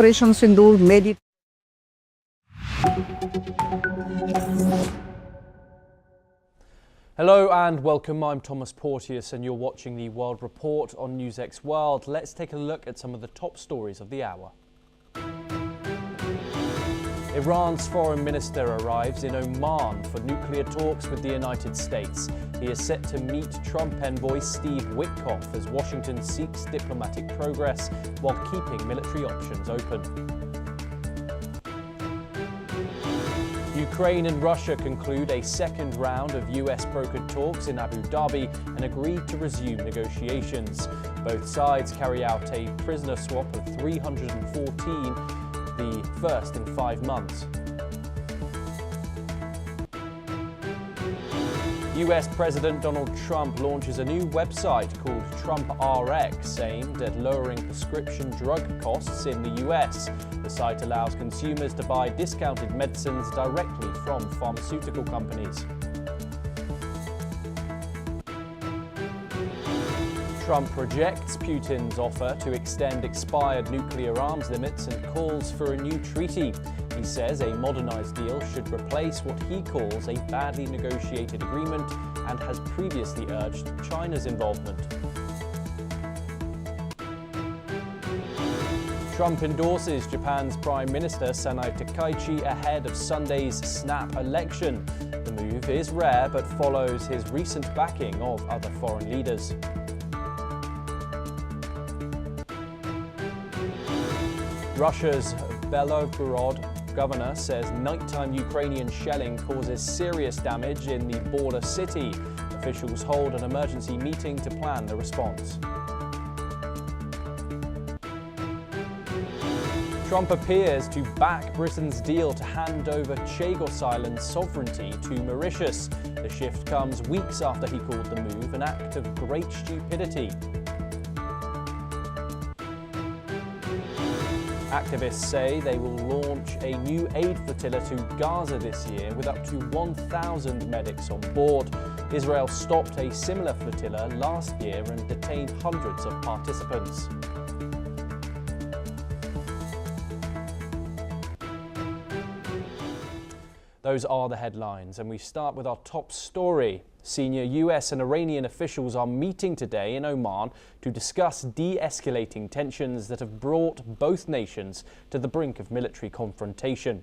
Operation Sindoor made it. Hello and welcome. I'm Thomas Porteous and you're watching the World Report on NewsX World. Let's take a look at some of the top stories of the hour. Iran's foreign minister arrives in Oman for nuclear talks with the United States. He is set to meet Trump envoy Steve Witkoff as Washington seeks diplomatic progress while keeping military options open. Ukraine and Russia conclude a second round of US-brokered talks in Abu Dhabi and agreed to resume negotiations. Both sides carry out a prisoner swap of 314, the first in 5 months. US President Donald Trump launches a new website called Trump RX, aimed at lowering prescription drug costs in the US. The site allows consumers to buy discounted medicines directly from pharmaceutical companies. Trump rejects Putin's offer to extend expired nuclear arms limits and calls for a new treaty. He says a modernized deal should replace what he calls a badly negotiated agreement and has previously urged China's involvement. Trump endorses Japan's Prime Minister Sanai Takaichi ahead of Sunday's snap election. The move is rare but follows his recent backing of other foreign leaders. Russia's Belgorod governor says nighttime Ukrainian shelling causes serious damage in the border city. Officials hold an emergency meeting to plan the response. Trump appears to back Britain's deal to hand over Chagos Island's sovereignty to Mauritius. The shift comes weeks after he called the move an act of great stupidity. Activists say they will launch a new aid flotilla to Gaza this year with up to 1,000 medics on board. Israel stopped a similar flotilla last year and detained hundreds of participants. Those are the headlines, and we start with our top story. Senior US and Iranian officials are meeting today in Oman to discuss de-escalating tensions that have brought both nations to the brink of military confrontation.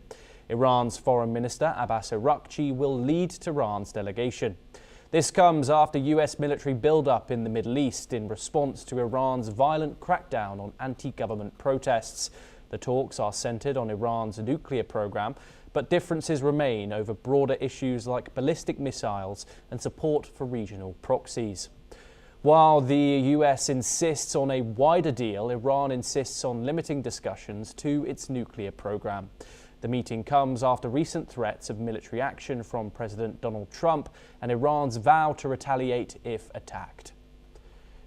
Iran's Foreign Minister Abbas Araghchi will lead Tehran's delegation. This comes after US military build-up in the Middle East in response to Iran's violent crackdown on anti-government protests. The talks are centered on Iran's nuclear program, but differences remain over broader issues like ballistic missiles and support for regional proxies. While the US insists on a wider deal, Iran insists on limiting discussions to its nuclear program. The meeting comes after recent threats of military action from President Donald Trump and Iran's vow to retaliate if attacked.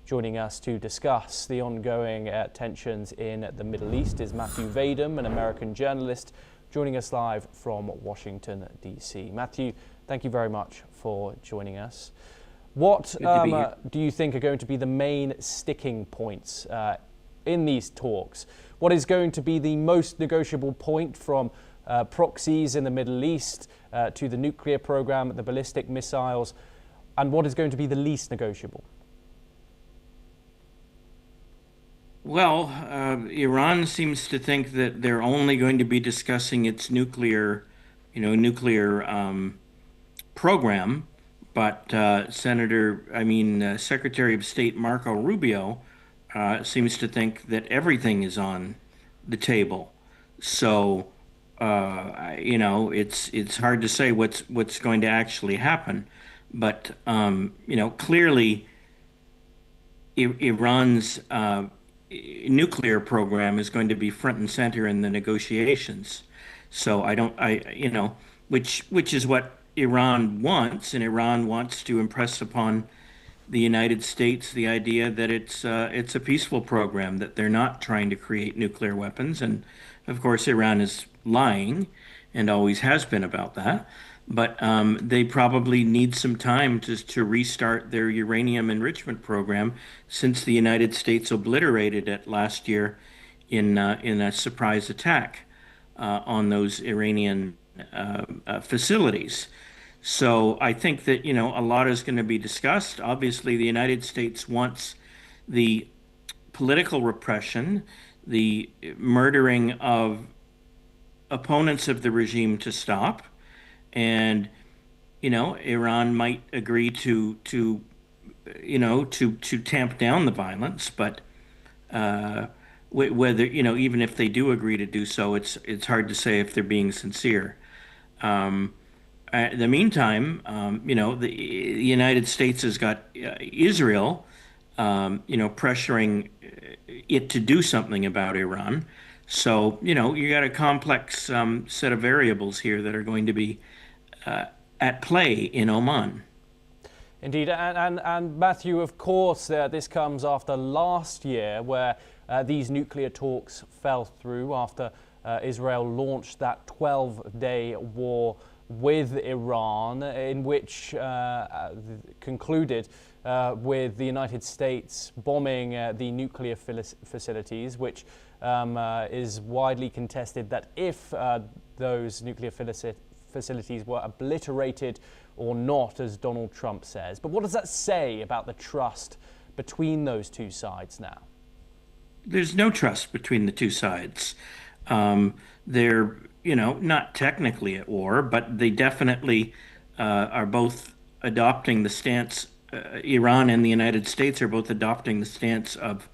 Joining us to discuss the ongoing tensions in the Middle East is Matthew Vadum, an American journalist, joining us live from Washington, D.C. Matthew, thank you very much for joining us. What do you think are going to be the main sticking points in these talks? What is going to be the most negotiable point from proxies in the Middle East to the nuclear program, the ballistic missiles, and what is going to be the least negotiable? Well, Iran seems to think that they're only going to be discussing its nuclear program, but Secretary of State Marco Rubio seems to think that everything is on the table. So, it's hard to say what's going to actually happen, but clearly, Iran's nuclear program is going to be front and center in the negotiations. So which is what Iran wants, and Iran wants to impress upon the United States the idea that it's a peaceful program, that they're not trying to create nuclear weapons. And of course, Iran is lying and always has been about that. But they probably need some time to restart their uranium enrichment program, since the United States obliterated it last year in a surprise attack on those Iranian facilities. So I think that, a lot is going to be discussed. Obviously, the United States wants the political repression, the murdering of opponents of the regime to stop, and Iran might agree to tamp down the violence, but whether even if they do agree to do so, it's hard to say if they're being sincere. In the meantime, the United States has got Israel, pressuring it to do something about Iran. So, you got a complex set of variables here that are going to be at play in Oman. Indeed, and Matthew, of course, this comes after last year where these nuclear talks fell through after Israel launched that 12-day war with Iran, in which concluded with the United States bombing the nuclear facilities, which is widely contested that if those nuclear facilities were obliterated or not, as Donald Trump says. But what does that say about the trust between those two sides now? There's no trust between the two sides. They're, not technically at war, but they definitely are both adopting the stance. Iran and the United States are both adopting the stance of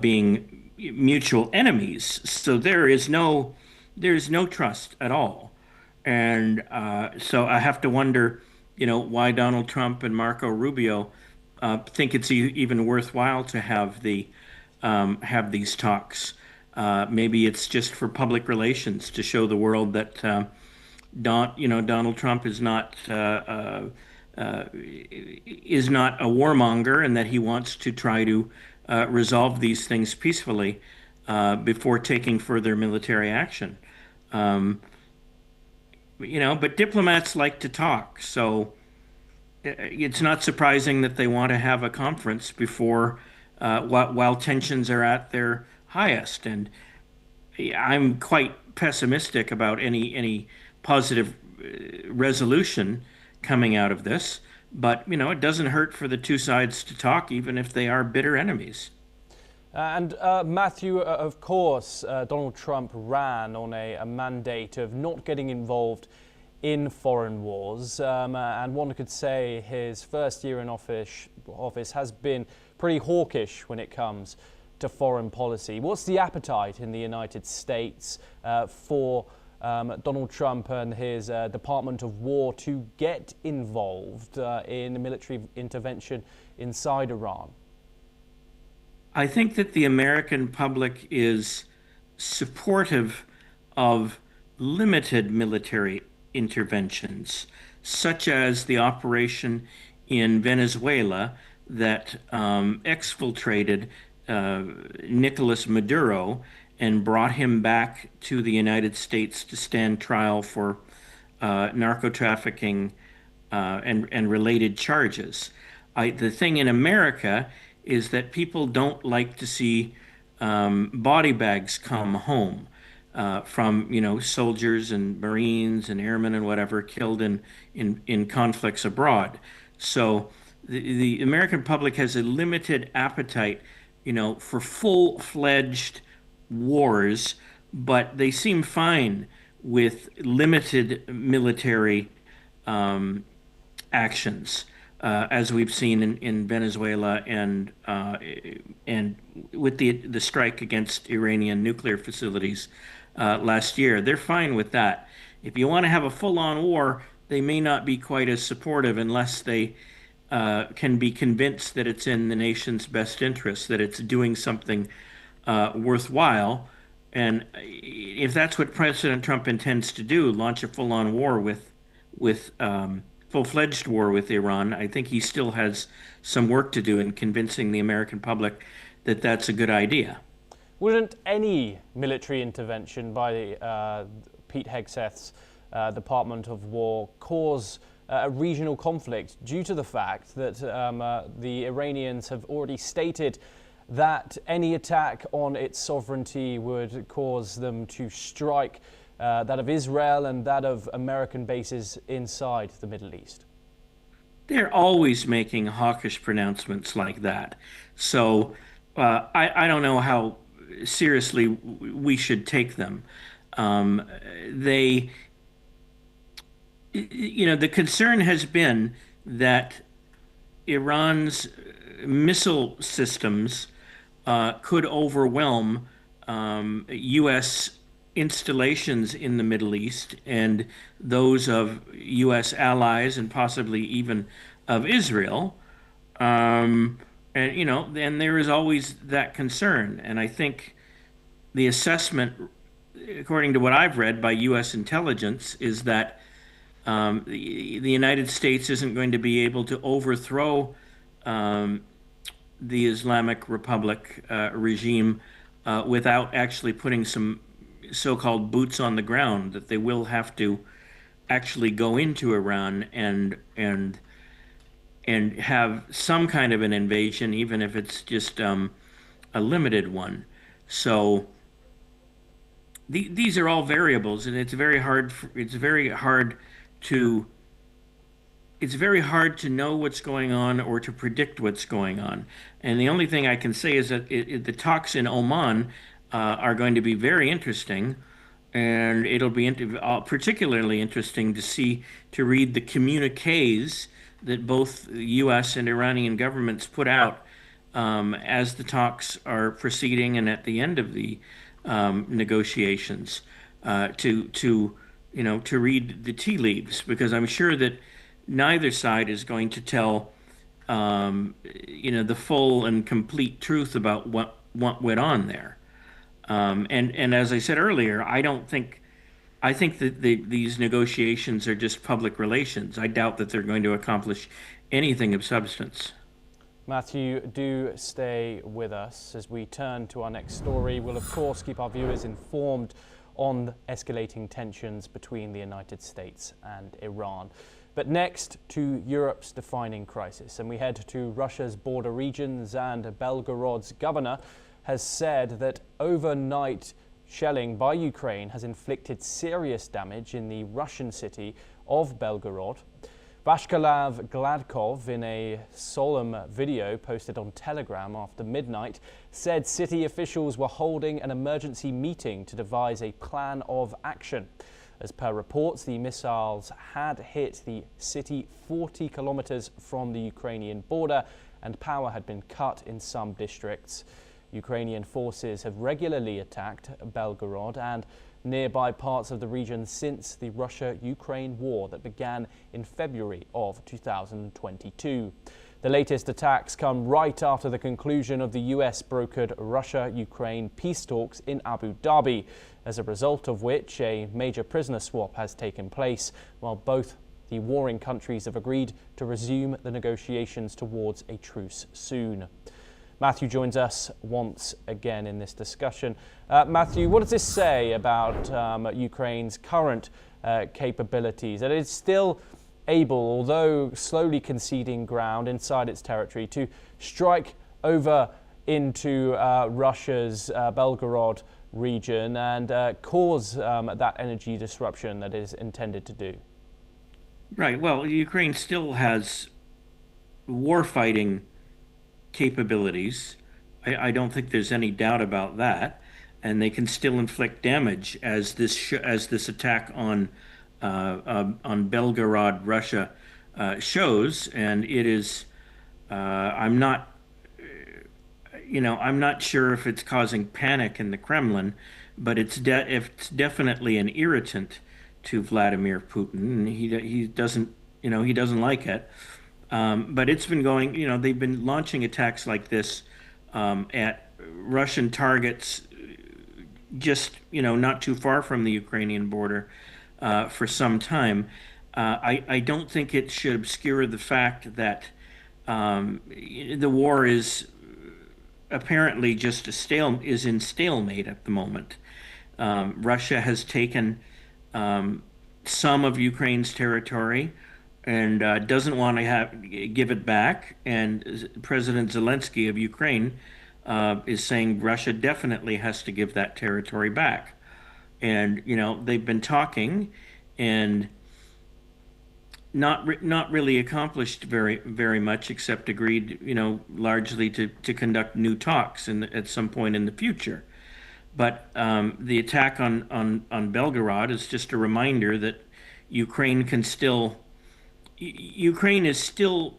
being mutual enemies. So there is no trust at all. And so I have to wonder, why Donald Trump and Marco Rubio think it's even worthwhile to have these talks. Maybe it's just for public relations to show the world that Donald Trump is not a warmonger, and that he wants to try to resolve these things peacefully before taking further military action. But diplomats like to talk, so it's not surprising that they want to have a conference before, while tensions are at their highest. And I'm quite pessimistic about any positive resolution coming out of this. But, it doesn't hurt for the two sides to talk, even if they are bitter enemies. And Matthew, of course, Donald Trump ran on a mandate of not getting involved in foreign wars. And one could say his first year in office has been pretty hawkish when it comes to foreign policy. What's the appetite in the United States for Donald Trump and his Department of War to get involved in a military intervention inside Iran? I think that the American public is supportive of limited military interventions, such as the operation in Venezuela that exfiltrated Nicolas Maduro and brought him back to the United States to stand trial for narco trafficking and related charges. The thing in America is that people don't like to see body bags come home from soldiers and Marines and airmen and whatever killed in conflicts abroad. So the American public has a limited appetite, for full-fledged wars, but they seem fine with limited military actions. As we've seen in Venezuela and with the strike against Iranian nuclear facilities last year. They're fine with that. If you want to have a full-on war, they may not be quite as supportive unless they can be convinced that it's in the nation's best interest, that it's doing something worthwhile. And if that's what President Trump intends to do, launch a full-on war with full-fledged war with Iran, I think he still has some work to do in convincing the American public that that's a good idea. Wouldn't any military intervention by Pete Hegseth's Department of War cause a regional conflict due to the fact that the Iranians have already stated that any attack on its sovereignty would cause them to strike that of Israel and that of American bases inside the Middle East? They're always making hawkish pronouncements like that. So I don't know how seriously we should take them. They, the concern has been that Iran's missile systems could overwhelm U.S. installations in the Middle East and those of U.S. allies and possibly even of Israel. And there is always that concern. And I think the assessment, according to what I've read by U.S. intelligence, is that the United States isn't going to be able to overthrow the Islamic Republic regime without actually putting some so-called boots on the ground, that they will have to actually go into Iran and have some kind of an invasion, even if it's just a limited one. So these are all variables, and it's very hard. To it's very hard to know what's going on or to predict what's going on. And the only thing I can say is that the talks in Oman are going to be very interesting, and it'll be particularly interesting to read the communiques that both the U.S. and Iranian governments put out as the talks are proceeding and at the end of the negotiations, to read the tea leaves, because I'm sure that neither side is going to tell the full and complete truth about what went on there. And as I said earlier, I think that these negotiations are just public relations. I doubt that they're going to accomplish anything of substance. Matthew, do stay with us as we turn to our next story. We'll, of course, keep our viewers informed on escalating tensions between the United States and Iran. But next to Europe's defining crisis, and we head to Russia's border regions, and Belgorod's governor has said that overnight shelling by Ukraine has inflicted serious damage in the Russian city of Belgorod. Vyacheslav Gladkov, in a solemn video posted on Telegram after midnight, said city officials were holding an emergency meeting to devise a plan of action. As per reports, the missiles had hit the city 40 kilometers from the Ukrainian border, and power had been cut in some districts. Ukrainian forces have regularly attacked Belgorod and nearby parts of the region since the Russia-Ukraine war that began in February of 2022. The latest attacks come right after the conclusion of the US-brokered Russia-Ukraine peace talks in Abu Dhabi, as a result of which a major prisoner swap has taken place, while both the warring countries have agreed to resume the negotiations towards a truce soon. Matthew joins us once again in this discussion. Matthew, what does this say about Ukraine's current capabilities? That it's still able, although slowly conceding ground inside its territory, to strike over into Russia's Belgorod region and cause that energy disruption that is intended to do? Right. Well, Ukraine still has warfighting capabilities. I don't think there's any doubt about that, and they can still inflict damage, as this attack on Belgorod, Russia, shows. And it is. I'm not sure if it's causing panic in the Kremlin, but it's definitely an irritant to Vladimir Putin. He doesn't like it. But it's been going, they've been launching attacks like this at Russian targets just, not too far from the Ukrainian border for some time. I don't think it should obscure the fact that the war is apparently just is in stalemate at the moment. Russia has taken some of Ukraine's territory and doesn't want to give it back. And President Zelensky of Ukraine is saying Russia definitely has to give that territory back. And, they've been talking and not really accomplished very much, except agreed, largely to conduct new talks at some point in the future. But the attack on Belgorod is just a reminder that Ukraine can still Ukraine is still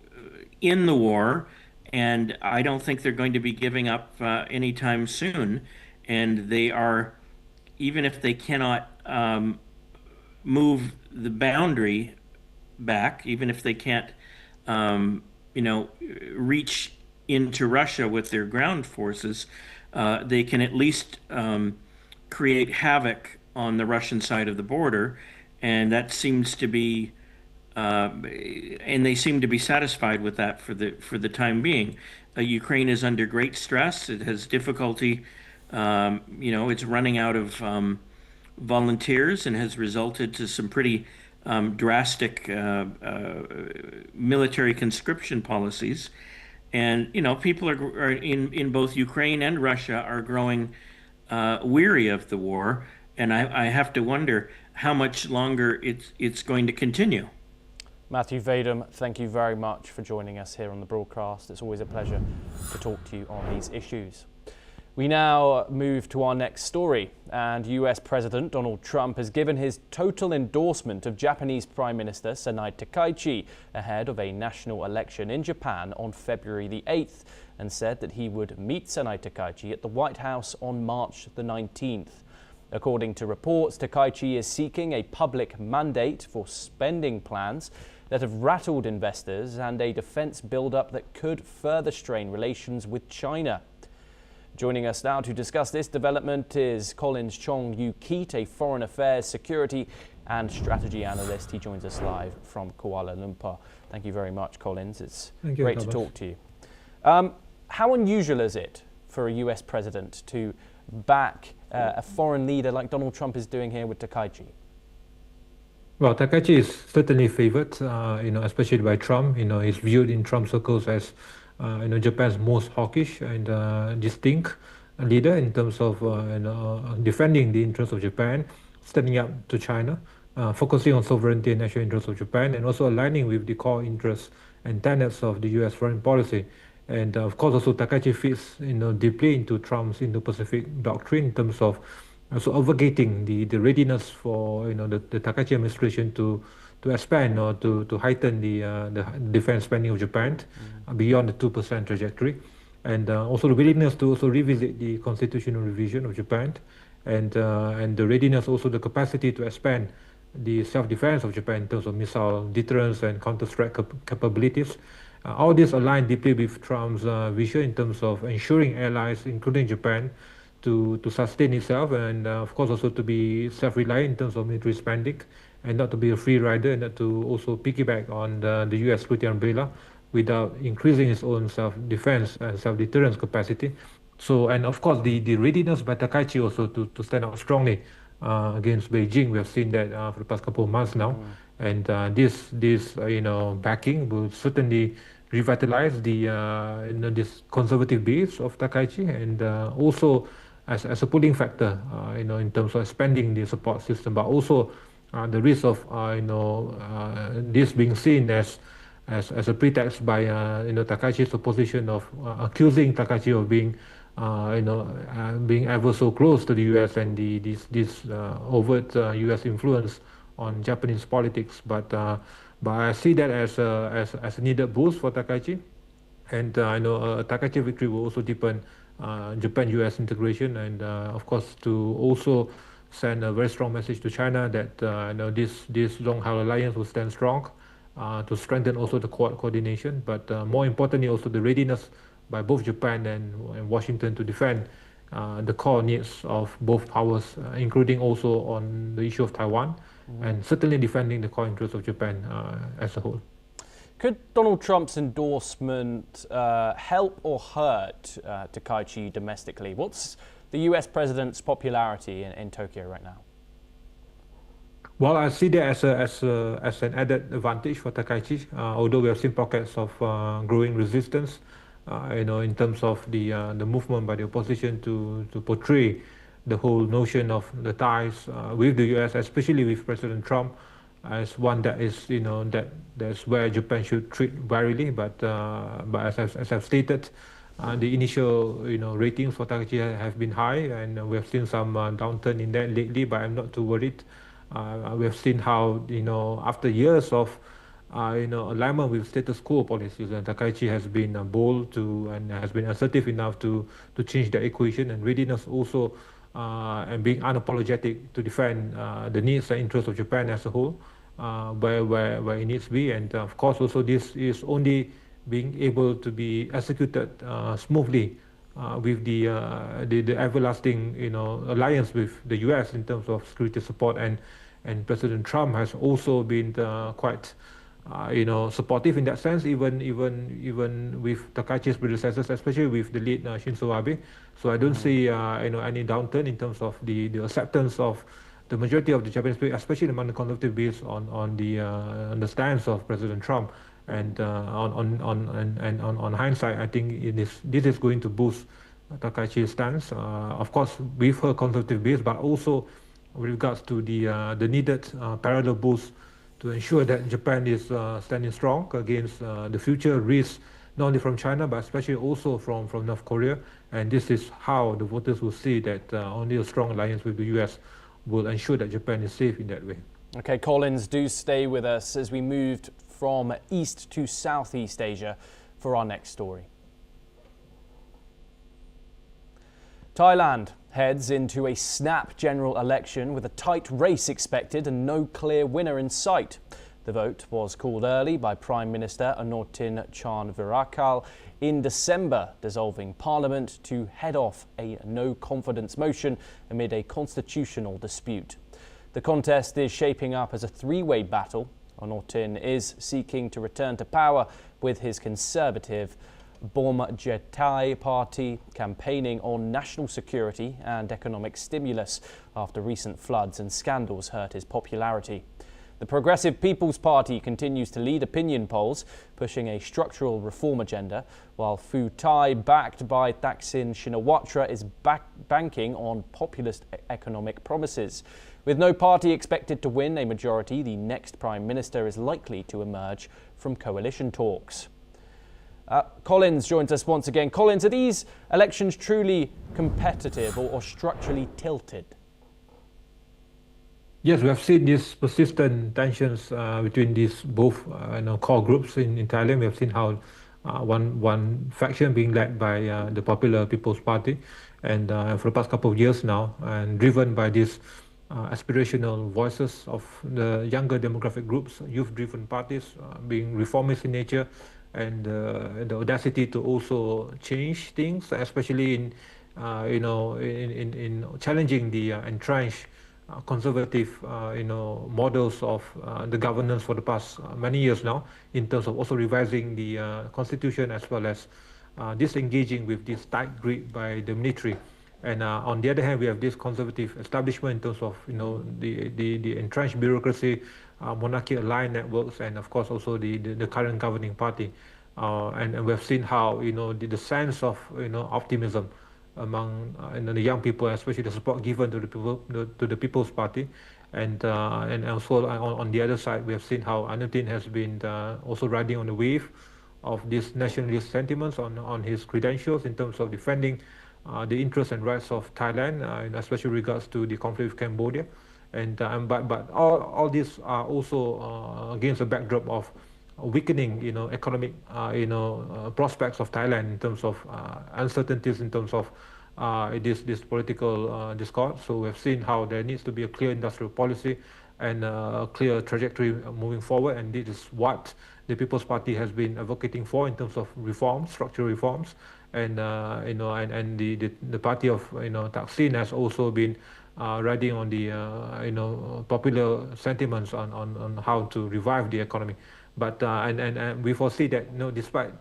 in the war, and I don't think they're going to be giving up anytime soon. And they are, even if they cannot move the boundary back, even if they can't, reach into Russia with their ground forces, they can at least create havoc on the Russian side of the border, and that seems to be, and they seem to be satisfied with that for the time being. Ukraine is under great stress. It has difficulty. It's running out of volunteers and has resulted to some pretty drastic military conscription policies. And people are in both Ukraine and Russia are growing weary of the war, and I have to wonder how much longer it's going to continue. Matthew Vadum, thank you very much for joining us here on the broadcast. It's always a pleasure to talk to you on these issues. We now move to our next story, and US President Donald Trump has given his total endorsement of Japanese Prime Minister Sanai Takaichi ahead of a national election in Japan on February the 8th, and said that he would meet Sanai Takaichi at the White House on March the 19th. According to reports, Takaichi is seeking a public mandate for spending plans that have rattled investors and a defense build-up that could further strain relations with China. Joining us now to discuss this development is Collins Chong-Yu-Keat, a foreign affairs, security and strategy analyst. He joins us live from Kuala Lumpur. Thank you very much, Collins. It's great to talk to you. How unusual is it for a US president to back a foreign leader like Donald Trump is doing here with Takaichi? Well, Takaichi is certainly favored, especially by Trump. He's viewed in Trump circles as Japan's most hawkish and distinct leader in terms of defending the interests of Japan, standing up to China, focusing on sovereignty and national interests of Japan, and also aligning with the core interests and tenets of the U.S. foreign policy. And of course, also Takaichi fits deeply into Trump's Indo-Pacific doctrine in terms of also advocating the readiness for the Takaichi administration to expand or to heighten the defense spending of Japan beyond the 2% trajectory, and also the willingness to also revisit the constitutional revision of Japan, and the readiness, also the capacity to expand the self-defense of Japan in terms of missile deterrence and counter-strike capabilities. All this align deeply with Trump's vision in terms of ensuring allies, including Japan, to sustain itself, and of course also to be self-reliant in terms of military spending, and not to be a free rider, and not to also piggyback on the US security umbrella without increasing its own self-defense and self-deterrence capacity. So, and of course the readiness by Takaichi also to stand out strongly against Beijing. We have seen that for the past couple of months now, and this backing will certainly revitalize this conservative base of Takaichi, and also as a pulling factor, in terms of expanding the support system, but also the risk of this being seen as a pretext by Takaichi's opposition of accusing Takaichi of being being ever so close to the U.S. and this overt U.S. influence on Japanese politics. But I see that as a needed boost for Takaichi, and Takaichi victory will also deepen Japan-U.S. integration, and of course to also send a very strong message to China that this long-haul alliance will stand strong, to strengthen also the Quad coordination, but more importantly also the readiness by both Japan and Washington to defend the core needs of both powers, including also on the issue of Taiwan, and certainly defending the core interests of Japan as a whole. Could Donald Trump's endorsement help or hurt Takaichi domestically? What's the US president's popularity in Tokyo right now? Well, I see that as an added advantage for Takaichi, although we have seen pockets of growing resistance in terms of the movement by the opposition to portray the whole notion of the ties with the U.S., especially with President Trump, as one that is, that's where Japan should treat warily. But as I've stated, the initial, ratings for Takachi have been high, and we have seen some downturn in that lately. But I'm not too worried. We have seen how, after years of alignment with status quo policies, and Takaichi has been bold to and has been assertive enough to change the equation, and readiness also, and being unapologetic to defend the needs and interests of Japan as a whole, where it needs to be. And of course, also this is only being able to be executed smoothly with the everlasting alliance with the U.S. in terms of security support, and President Trump has also been quite supportive in that sense, even with Takaichi's predecessors, especially with the late Shinzo Abe. So I don't see any downturn in terms of the acceptance of the majority of the Japanese people, especially among the conservative base, on the stance of President Trump. And on hindsight, I think this is going to boost Takaichi's stance, of course, with her conservative base, but also with regards to the needed parallel boost to ensure that Japan is standing strong against the future risks, not only from China, but especially also from North Korea. And this is how the voters will see that only a strong alliance with the US will ensure that Japan is safe in that way. Okay, Collins, do stay with us as we moved from East to Southeast Asia for our next story. Thailand heads into a snap general election with a tight race expected and no clear winner in sight. The vote was called early by Prime Minister Anutin Charnvirakul in December, dissolving Parliament to head off a no-confidence motion amid a constitutional dispute. The contest is shaping up as a three-way battle. Anutin is seeking to return to power with his conservative Bom Jetai party campaigning on national security and economic stimulus after recent floods and scandals hurt his popularity. The Progressive People's Party continues to lead opinion polls, pushing a structural reform agenda, while Pheu Thai, backed by Thaksin Shinawatra, is banking on populist economic promises. With no party expected to win a majority, the next Prime Minister is likely to emerge from coalition talks. Collins joins us once again. Collins, are these elections truly competitive or structurally tilted? Yes, we have seen these persistent tensions between these both core groups in Thailand. We have seen how one faction being led by the Popular People's Party, and for the past couple of years now, and driven by these aspirational voices of the younger demographic groups, youth-driven parties, being reformist in nature, and the audacity to also change things, especially in challenging the entrenched conservative models of the governance for the past many years now, in terms of also revising the constitution, as well as disengaging with this tight grip by the military. And on the other hand, we have this conservative establishment in terms of the entrenched bureaucracy, monarchy-aligned networks, and of course also the current governing party. And we have seen how the sense of optimism among the young people, especially the support given to the people, to the People's Party, and also on the other side, we have seen how Anutin has been also riding on the wave of these nationalist sentiments on his credentials in terms of defending the interests and rights of Thailand, especially regards to the conflict with Cambodia, and but all these are also against the backdrop of weakening economic prospects of Thailand, in terms of uncertainties in terms of this political discord. So we have seen how there needs to be a clear industrial policy and a clear trajectory moving forward, and this is what the People's Party has been advocating for in terms of reforms, structural reforms, and the party of Thaksin has also been riding on the popular sentiments on how to revive the economy. But and we foresee that despite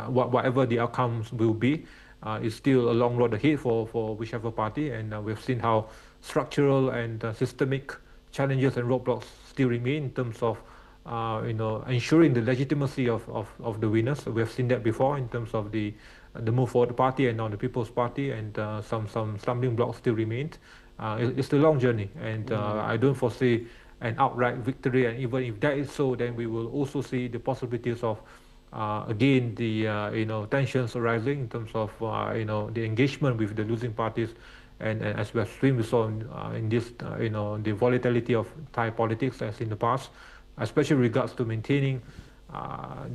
whatever the outcomes will be, it's still a long road ahead for whichever party, and we've seen how structural and systemic challenges and roadblocks still remain in terms of ensuring the legitimacy of the winners. We have seen that before in terms of the Move Forward Party and now the People's Party, and some stumbling blocks still remain. It's a long journey, and I don't foresee an outright victory. And even if that is so, then we will also see the possibilities of again the tensions arising in terms of the engagement with the losing parties, and as we have seen, we saw in this the volatility of Thai politics as in the past, especially regards to maintaining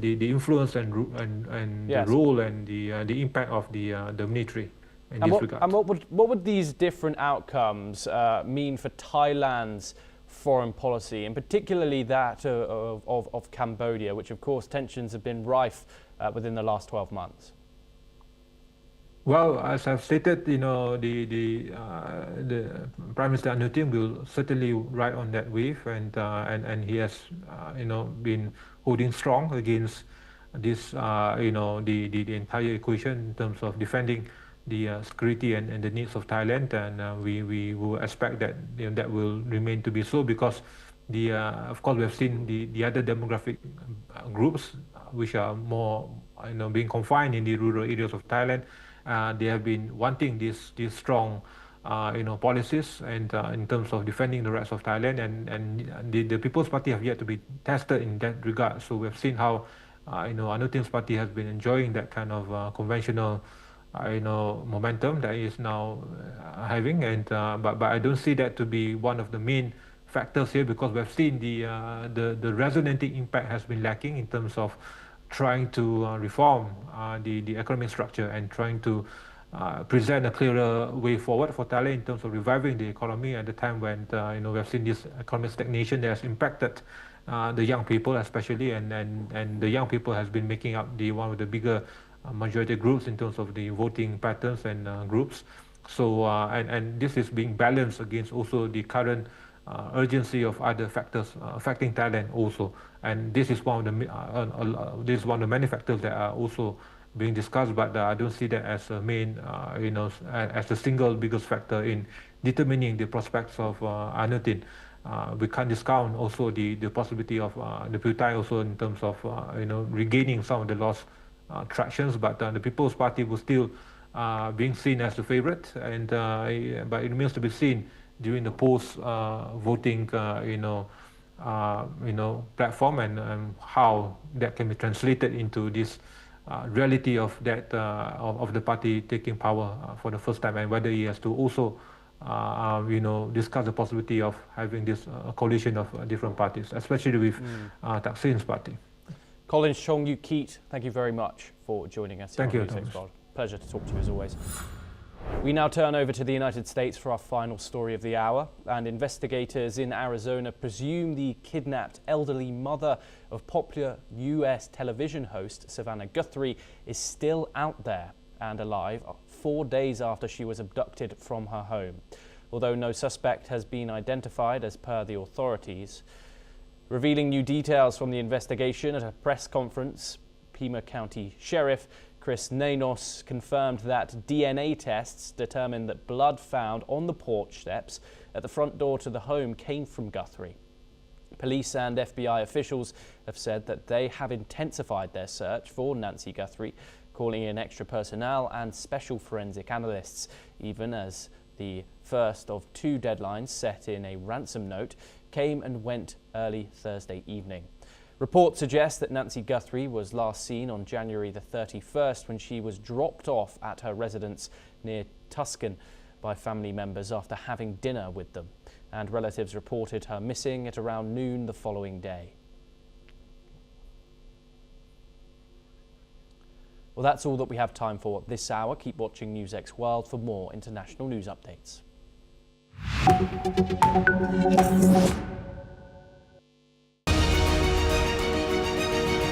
the influence and Yes. the role and the impact of the military in this regard. And what would these different outcomes mean for Thailand's foreign policy, and particularly that of Cambodia, which of course tensions have been rife within the last 12 months? Well, as I've stated, the Prime Minister Anutin will certainly ride on that wave, and he has been holding strong against this the entire equation in terms of defending the security and the needs of Thailand, and we will expect that that will remain to be so, because of course we have seen the other demographic groups which are more being confined in the rural areas of Thailand. They have been wanting these strong policies, and in terms of defending the rights of Thailand, and the People's Party have yet to be tested in that regard. So we have seen how Anutin's party has been enjoying that kind of conventional momentum that is now having, and but I don't see that to be one of the main factors here, because we've seen the resonating impact has been lacking in terms of trying to reform the economic structure and trying to present a clearer way forward for Thailand in terms of reviving the economy at the time when we have seen this economic stagnation that has impacted the young people especially, and the young people has been making up one of the bigger majority groups in terms of the voting patterns and groups. So and this is being balanced against also the current urgency of other factors affecting Thailand also, and this is one of the many factors that are also being discussed, but I don't see that as a main as the single biggest factor in determining the prospects of Anutin. We can't discount also the possibility of the Putai also in terms of regaining some of the lost tractions, but the People's Party will still being seen as the favorite, and but it remains to be seen during the post voting platform, and how that can be translated into this reality of that of the party taking power for the first time, and whether he has to also discuss the possibility of having this coalition of different parties, especially with Thaksin's party. Colin Chong-Yu-Keat, thank you very much for joining us. Thank you, NewsX World. Pleasure to talk to you as always. We now turn over to the United States for our final story of the hour, and investigators in Arizona presume the kidnapped elderly mother of popular US television host Savannah Guthrie is still out there and alive 4 days after she was abducted from her home. Although no suspect has been identified as per the authorities. Revealing new details from the investigation at a press conference, Pima County Sheriff Chris Nanos confirmed that DNA tests determined that blood found on the porch steps at the front door to the home came from Guthrie. Police and FBI officials have said that they have intensified their search for Nancy Guthrie, calling in extra personnel and special forensic analysts, even as the first of two deadlines set in a ransom note came and went early Thursday evening. Reports suggest that Nancy Guthrie was last seen on January the 31st when she was dropped off at her residence near Tucson by family members after having dinner with them, and relatives reported her missing at around noon the following day. Well, that's all that we have time for this hour. Keep watching NewsX World for more international news updates.